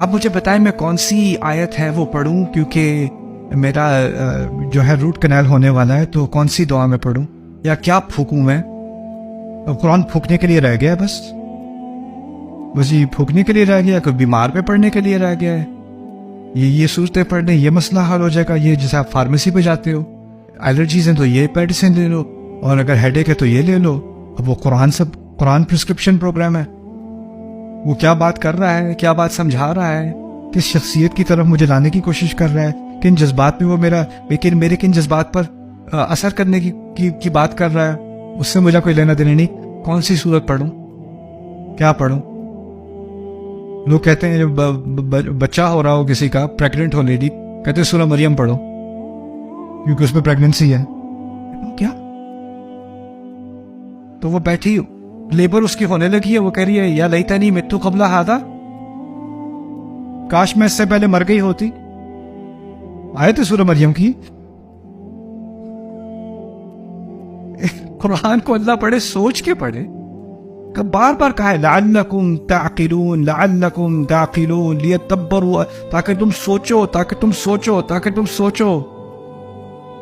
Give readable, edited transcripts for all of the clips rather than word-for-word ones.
اب مجھے بتائیں میں کون سی آیت ہے وہ پڑھوں، کیونکہ میرا جو ہے روٹ کنال ہونے والا ہے، تو کون سی دعا میں پڑھوں یا کیا پھونکوں میں؟ قرآن پھونکنے کے لیے رہ گیا ہے بس یہ پھونکنے کے لیے رہ گیا، کوئی بیمار پہ پڑھنے کے لیے رہ گیا ہے، یہ صورتیں پڑھنے یہ مسئلہ حل ہو جائے گا؟ یہ جیسے آپ فارمیسی پہ جاتے ہو، الرجیز ہیں تو یہ میڈیسن لے لو، اور اگر ہیڈ ایک ہے تو یہ لے لو۔ اب وہ قرآن پرسکرپشن پروگرام ہے، وہ کیا بات کر رہا ہے، کیا بات سمجھا رہا ہے، کس شخصیت کی طرف مجھے لانے کی کوشش کر رہا ہے، کن جذبات میں وہ میرے کن جذبات پر اثر کرنے کی بات کر رہا ہے، اس سے مجھے کوئی لینا دینا نہیں۔ کون سی صورت پڑھوں، کیا پڑھوں؟ لوگ کہتے ہیں بچہ ہو رہا ہو کسی کا، پریگننٹ ہو لیڈی، کہتے ہیں سورہ مریم پڑھو کیونکہ اس میں پریگننسی ہے۔ کیا؟ تو وہ بیٹھی لیبر اس کی ہونے لگی ہے، وہ کہہ رہی ہے یا لیتنی متو قبل ھذا، کاش میں اس سے پہلے مر گئی ہوتی۔ آیت ہے سورہ مریم کی۔ قرآن کو اللہ پڑھے، سوچ کے پڑھے، بار بار کہا ہے لعلکم تعقلون، لعلکم تعقلون، لیتدبروا، تاکہ تم سوچو، تاکہ تم سوچو، تاکہ تم سوچو۔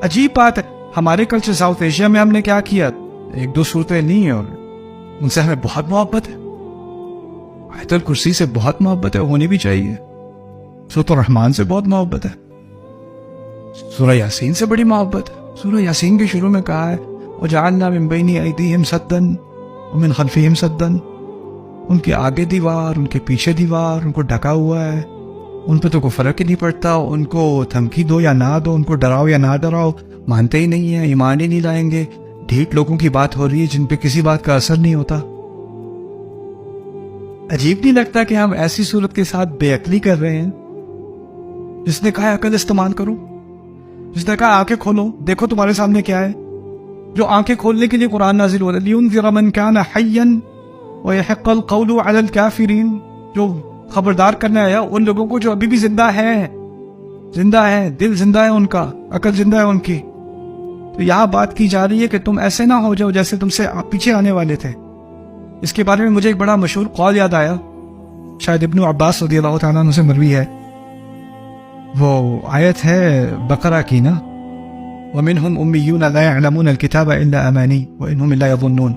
عجیب بات ہے، ہمارے کلچر ساؤتھ ایشیا میں ہم نے کیا کیا، ایک دو صورتیں نہیں ہیں اور ان سے ہمیں بہت محبت ہے، آیت الکرسی سے بہت محبت ہے، ہونی بھی چاہیے، سورۃ الرحمن سے بہت محبت ہے، سورہ یاسین سے بڑی محبت ہے۔ سورہ یاسین کے شروع میں کہا ہے وَجَعَلْنَا مِن بَيْنِ أَيْدِيهِمْ سَدًّا وَمِنْ خَلْفِهِمْ سَدًّا، ان کے آگے دیوار، ان کے پیچھے دیوار، ان کو ڈھکا ہوا ہے، ان پہ تو کوئی فرق ہی نہیں پڑتا، ان کو دھمکی دو یا نہ دو، ان کو ڈراؤ یا نہ ڈراؤ، مانتے ہی نہیں ہیں، ایمان ہی نہیں لائیں گے۔ ڈھیٹ لوگوں کی بات ہو رہی ہے جن پہ کسی بات کا اثر نہیں ہوتا۔ عجیب نہیں لگتا کہ ہم ایسی صورت کے ساتھ بے عقلی کر رہے ہیں؟ جس نے کہا عقل استعمال کرو، جس نے کہا آنکھیں کھولو، دیکھو تمہارے سامنے کیا ہے، جو آنکھیں کھولنے کے لیے قرآن نازل ہو رہا ہے، لِيُنذِرَ مَن كَانَ حَيًّا وَيَحِقَّ الْقَوْلُ عَلَى الْكَافِرِينَ، جو خبردار کرنے آیا ان لوگوں کو جو ابھی بھی زندہ ہے، دل زندہ ہے ان کا، عقل زندہ ہے ان کی۔ تو یہاں بات کی جا رہی ہے کہ تم ایسے نہ ہو جاؤ جیسے تم سے پیچھے آنے والے تھے۔ اس کے بارے میں مجھے ایک بڑا مشہور قول یاد آیا، شاید ابن عباس رضی اللہ تعالیٰ عنہ سے مروی ہے، وہ آیت ہے بقرہ کی نا، وَمِنْهُمْ أُمِّيُّونَ لَا يَعْلَمُونَ الْكِتَابَ إِلَّا أَمَانِيَّ وَإِنْهُمْ إِلَّا يَظُنُّونَ،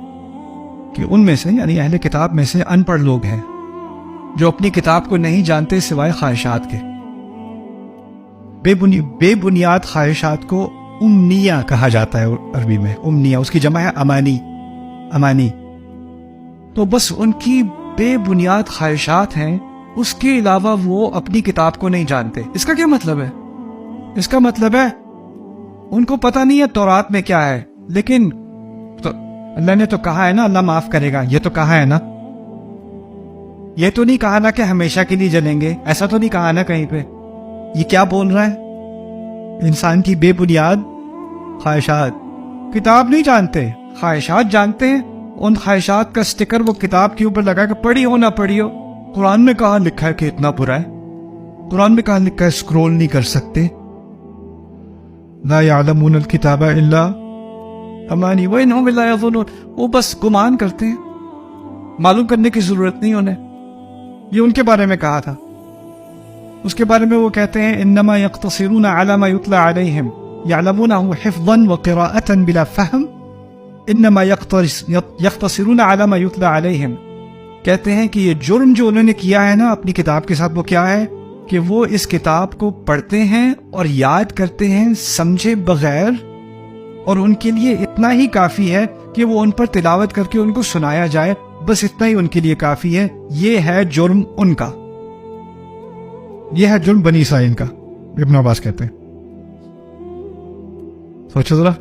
کہ ان میں سے یعنی اہل کتاب میں سے ان پڑھ لوگ ہیں جو اپنی کتاب کو نہیں جانتے سوائے خواہشات کے۔ بے بنیاد خواہشات کو امنیہ کہا جاتا ہے عربی میں، امنیہ، اس کی جمع ہے امانی۔ تو بس ان کی بے بنیاد خواہشات ہیں، اس کے علاوہ وہ اپنی کتاب کو نہیں جانتے۔ اس کا کیا مطلب ہے؟ اس کا مطلب ہے ان کو پتہ نہیں ہے تورات میں کیا ہے، لیکن تو اللہ نے تو کہا ہے نا اللہ معاف کرے گا، یہ تو کہا ہے نا، یہ تو نہیں کہا نا کہ ہمیشہ کے لیے جلیں گے، ایسا تو نہیں کہا نا کہیں پہ۔ یہ کیا بول رہا ہے؟ انسان کی بے بنیاد خواہشات، کتاب نہیں جانتے، خواہشات جانتے ہیں، ان خواہشات کا سٹیکر وہ کتاب کے اوپر لگا کہ پڑھی ہو نہ پڑھی ہو۔ قرآن میں کہاں لکھا ہے کہ اتنا برا ہے؟ قرآن میں کہاں لکھا ہے سکرول نہیں کر سکتے؟ لا يعلمون الكتاب الا امانی وانهم لا يظنون، وہ بس گمان کرتے ہیں، معلوم کرنے کی ضرورت نہیں انہیں۔ یہ ان کے بارے میں کہا تھا۔ اس کے بارے میں وہ کہتے ہیں انما يقتصرون على ما يتلى عليهم يعلمونه حفظا وقراءة بلا فهم، انما يقتصرون على ما يتلى عليهم، کہتے ہیں کہ یہ جرم جو انہوں نے کیا ہے نا اپنی کتاب کے ساتھ، وہ کیا ہے کہ وہ اس کتاب کو پڑھتے ہیں اور یاد کرتے ہیں سمجھے بغیر، اور ان کے لیے اتنا ہی کافی ہے کہ وہ ان پر تلاوت کر کے ان کو سنایا جائے، بس اتنا ہی ان کے لیے کافی ہے۔ یہ ہے جرم ان کا، یہ ہے جرم بنی اسرائیل کا، ابن عباس کہتے ہیں۔ سوچو ذرا،